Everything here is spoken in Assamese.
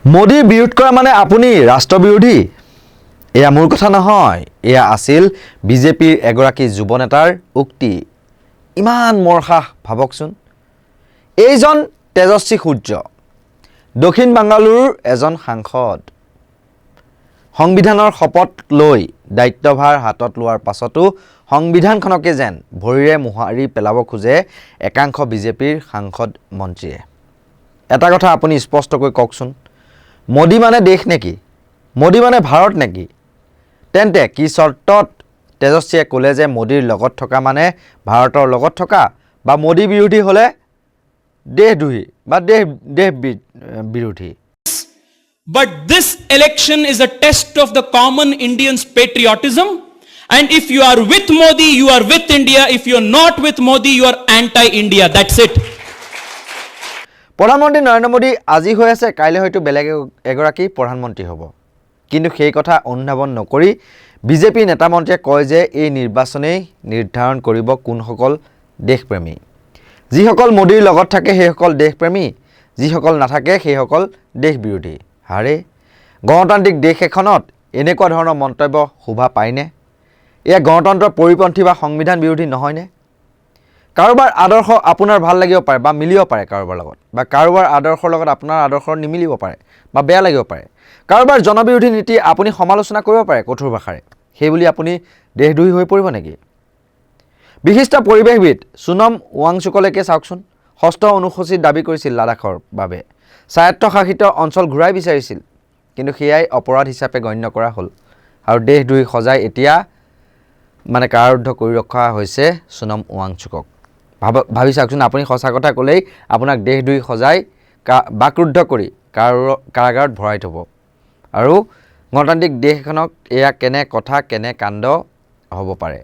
মোদীৰ বিৰোধ কৰা মানে আপুনি ৰাষ্ট্ৰবিৰোধী এয়া মোৰ কথা নহয় এয়া আছিল বিজেপিৰ এগৰাকী যুৱ নেতাৰ উক্তি ইমান মৰসাহ ভাবকচোন এইজন তেজস্বী সূৰ্য দক্ষিণ বাংগালুৰুৰ এজন সাংসদ সংবিধানৰ শপত লৈ দায়িত্বভাৰ হাতত লোৱাৰ পাছতো সংবিধানখনকে যেন ভৰিৰে মোহাৰি পেলাব খোজে একাংশ বিজেপিৰ সাংসদ মন্ত্ৰীয়ে এটা কথা আপুনি স্পষ্টকৈ কওকচোন মোদী মানে দেশ নেকি মোদী মানে ভাৰত নেকি তেন্তে কি চৰ্তত তেজস্বীয়ে ক'লে যে মোদীৰ লগত থকা মানে ভাৰতৰ লগত থকা বা মোদী বিৰোধী হলে দেশদ্ৰোহী বা দেশ বিৰোধী But this election is a test of the common Indian's patriotism. And if you are with Modi, you are with India. If you are not with Modi, you are anti-India. That's it. প্ৰধানমন্ত্ৰী নৰেন্দ্ৰ মোদী আজি হৈ আছে কাইলৈ হয়তো বেলেগ এগৰাকী প্ৰধানমন্ত্ৰী হ'ব কিন্তু সেই কথা অনুধাৱন নকৰি বিজেপি নেতা মন্ত্ৰীয়ে কয় যে এই নিৰ্বাচনেই নিৰ্ধাৰণ কৰিব কোনসকল দেশপ্ৰেমী যিসকল মোদীৰ লগত থাকে সেইসকল দেশপ্ৰেমী যিসকল নাথাকে সেইসকল দেশ বিৰোধী হাৰে গণতান্ত্ৰিক দেশ এখনত এনেকুৱা ধৰণৰ মন্তব্য শোভা পায়নে এয়া গণতন্ত্ৰৰ পৰিপন্থী বা সংবিধান বিৰোধী নহয়নে কাৰোবাৰ আদৰ্শ আপোনাৰ ভাল লাগিব পাৰে বা মিলিব পাৰে কাৰোবাৰ লগত বা কাৰোবাৰ আদৰ্শৰ লগত আপোনাৰ আদৰ্শ নিমিলিব পাৰে বা বেয়া লাগিব পাৰে কাৰোবাৰ জনবিৰোধী নীতি আপুনি সমালোচনা কৰিব পাৰে কঠোৰ ভাষাৰে সেই বুলি আপুনি দেশদ্ৰোহী হৈ পৰিব নেকি বিশিষ্ট পৰিৱেশবিদ সোনম ৱাংচুকলৈকে চাওকচোন ষষ্ঠ অনুসূচীত দাবী কৰিছিল লাডাখৰ বাবে স্বায়ত্তশাসিত অঞ্চল ঘূৰাই বিচাৰিছিল কিন্তু সেয়াই অপৰাধ হিচাপে গণ্য কৰা হ'ল আৰু দেশদ্ৰোহী সজাই এতিয়া মানে কাৰাৰুদ্ধ কৰি ৰখা হৈছে সোনম ৱাংচুকক ভাবি চাওকচোন আপুনি সঁচা কথা ক'লেই আপোনাক দেশদ্ৰোহী সজাই বাকৰুদ্ধ কৰি কাৰাগাৰত ভৰাই থ'ব আৰু গণতান্ত্ৰিক দেশ এখনক এয়া কেনে কথা কেনে কাণ্ড হ'ব পাৰে